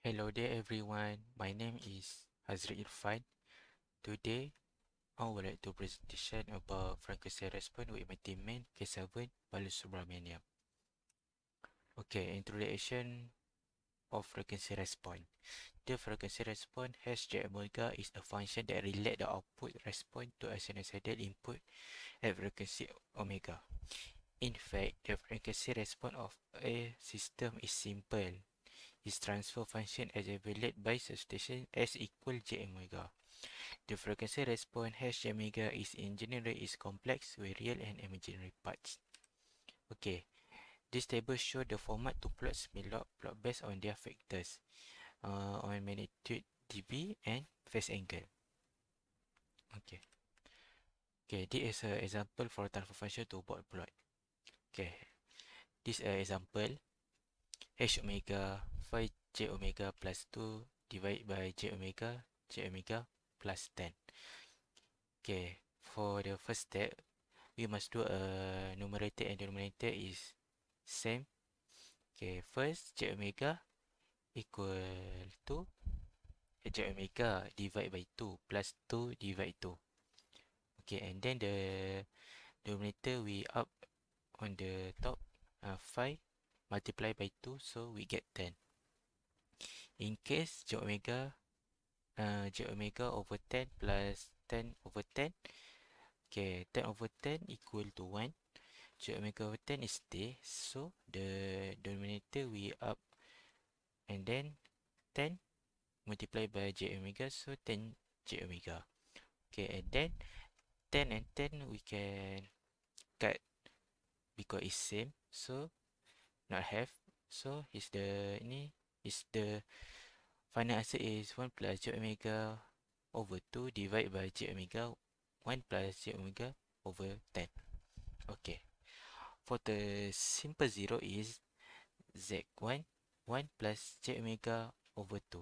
Hello there everyone, my name is Irfan. Today I would like to presentation about frequency response with my teammate Kesavan Subramaniam. Okay, introduction of frequency response. The frequency response has J omega is a function that relates the output response to a sinusoidal input at frequency omega. In fact, the frequency response of a system is simple. Its transfer function is evaluated by substitution S equal J omega. The frequency response H omega is in general is complex with real and imaginary parts. Okay, this table shows the format to plot similar plot based on their factors on magnitude dB and phase angle. Okay, this is an example for transfer function to bot plot. Okay, this example H omega 5 J omega plus 2 divided by J omega plus 10. Okay, for the first step, we must do a numerator and denominator is same. Okay, first J omega equal to J omega divided by 2 plus 2 divided 2. Okay, and then the denominator we up on the top 5 multiplied by 2, so we get 10. In case J omega over 10 plus 10 over 10, okay, 10 over 10 equal to 1. J omega over 10 is there, so the denominator we up and then 10 multiplied by J omega, so 10 J omega. Okay, and then 10 and 10 we can cut because it's same, so not have. So is the final answer is 1 plus J omega over 2 divided by J omega 1 plus J omega over 10. Okay, for the simple zero is Z1 1 plus J omega over 2.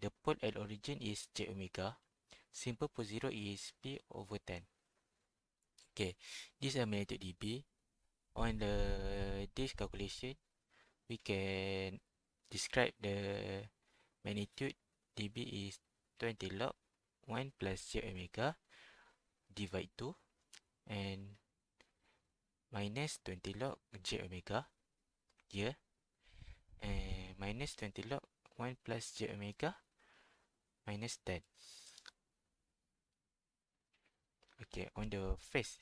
The pole at origin is J omega. Simple pole 0 is P over 10. Okay, this is a magnitude dB. On this calculation, we can describe the magnitude dB is 20 log 1 plus J omega divide 2 and minus 20 log J omega here and minus 20 log 1 plus J omega minus 10. Okay, on the phase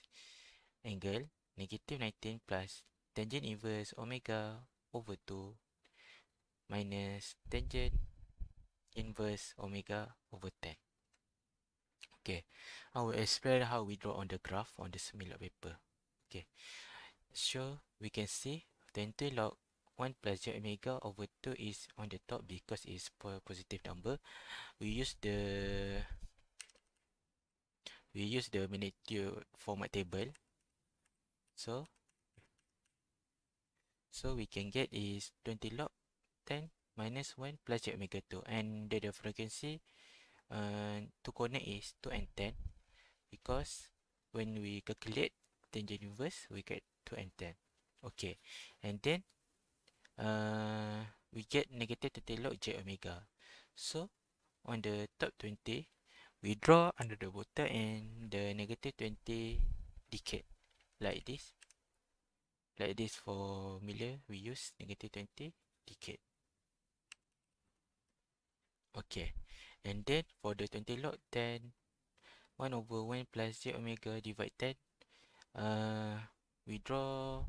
angle, negative 19 plus tangent inverse omega over 2 minus tangent inverse omega over 10. Okay, I will explain how we draw on the graph on the similar paper. Okay, so we can see 20 log 1 plus j omega over 2 is on the top because it's positive number. We use the magnitude format table. So we can get is 20 log 10 minus 1 plus j omega 2, and the frequency to connect is 2 and 10 because when we calculate tangent inverse we get 2 and 10. Okay, and then we get negative 20 log j omega. So on the top 20 we draw under the bottom and the negative 20 decade like this. Like this formula we use negative 20 decade. Okay, and then for the 20 log 10 1 over 1 plus j omega divide 10, we draw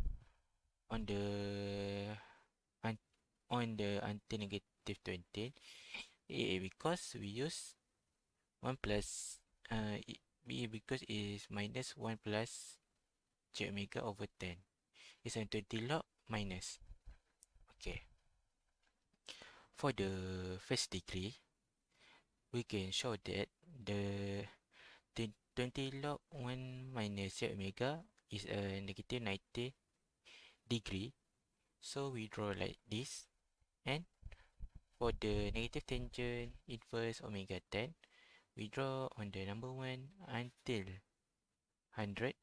on the until negative 20 because we use 1 plus because it is minus 1 plus j omega over 10. It's a 20 log minus. Okay, for the first degree we can show that the 20 log 1 minus j omega is a negative 90 degree. So we draw like this, and for the negative tangent inverse omega 10, we draw on the number 1 until 100.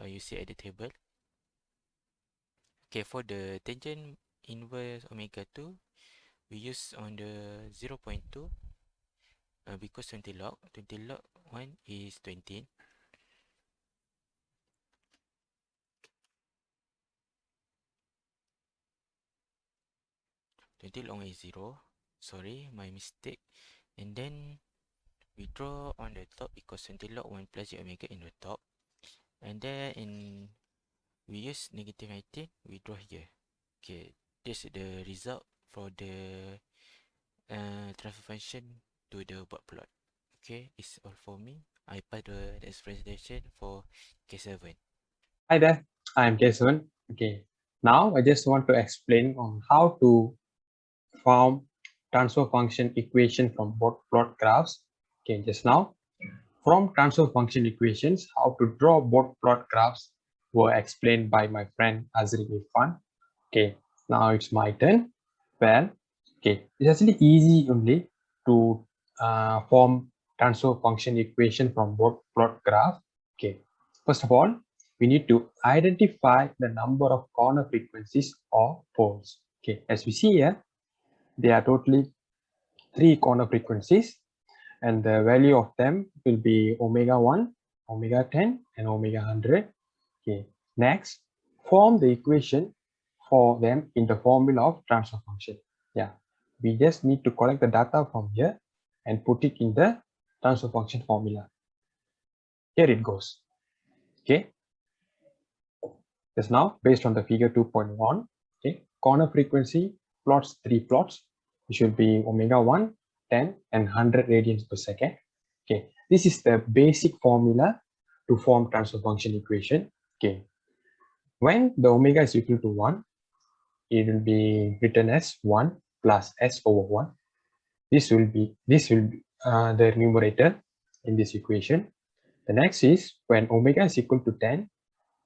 You see at the table. Okay, for the tangent inverse omega 2, we use on the 0.2 because 20 log 1 is 20. 20 log 1 is 0. Sorry, my mistake. And then we draw on the top because 20 log 1 plus j omega in the top. And then we use negative 19, we draw here. Okay, this is the result for the transfer function to the bot plot. Okay, it's all for me. I pass the next presentation for K7. Hi there, I'm Kesavan. Okay, now I just want to explain on how to form transfer function equation from bot plot graphs. Okay, just now from transfer function equations, how to draw bot plot graphs were explained by my friend Irfan. Okay, now it's my turn. Well, okay, it's actually easy only to form transfer function equation from bot plot graph. Okay, first of all, we need to identify the number of corner frequencies or poles. Okay, as we see here, there are totally 3 corner frequencies, and the value of them will be omega 1, omega 10, and omega 100. Okay, next, form the equation for them in the formula of transfer function. Yeah, we just need to collect the data from here and put it in the transfer function formula. Here it goes. Okay, just now based on the figure 2.1. Okay, corner frequency plots 3 plots. It should be omega 1, 10, and 100 radians per second. Okay, this is the basic formula to form transfer function equation. Okay, when the omega is equal to 1, it will be written as 1 plus s over 1. This will be the numerator in this equation. The next is when omega is equal to 10,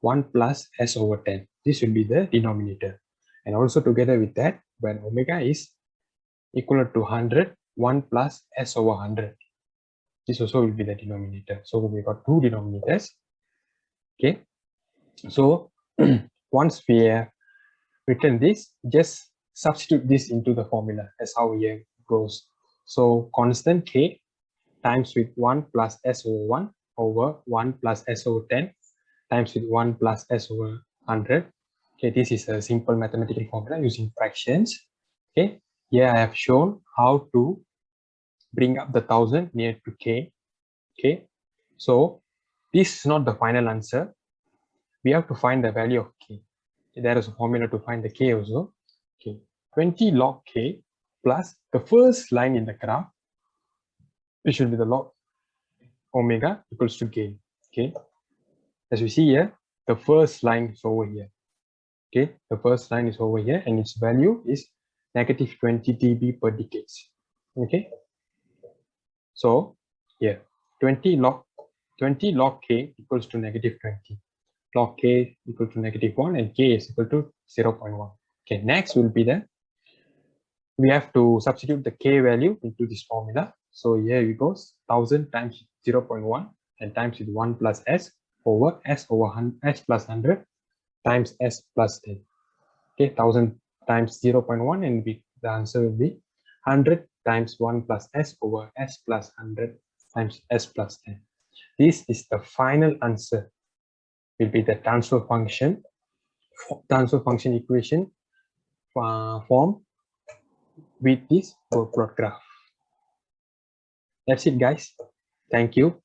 1 plus s over 10. This will be the denominator. And also together with that, when omega is equal to 100, 1 plus s over 100. This also will be the denominator. So we got 2 denominators. Okay. So once we have written this, just substitute this into the formula as how here goes. So constant k times with 1 plus s over 1 over 1 plus s over 10 times with 1 plus s over 100. Okay, this is a simple mathematical formula using fractions. Okay, here I have shown how to bring up the 1000 near to k. Okay, so this is not the final answer. We have to find the value of k. There is a formula to find the k also. Okay, 20 log k plus the first line in the graph, it should be the log omega equals to gain. Okay, as we see here, the first line is over here. Okay, the first line is over here and its value is negative 20 dB per decades. Okay, so here 20 log k equals to negative 20, log k equal to negative 1, and k is equal to 0.1. Okay, next will be the, we have to substitute the k value into this formula. So here it goes 1000 times 0.1 and times with 1 plus s over s over 100, s plus 100 times s plus 10. Okay, 1000 times 0.1 and the answer will be 100 times 1 plus s over s plus 100 times s plus 10. This is the final answer, will be the transfer function equation form with this plot graph. That's it, guys. Thank you.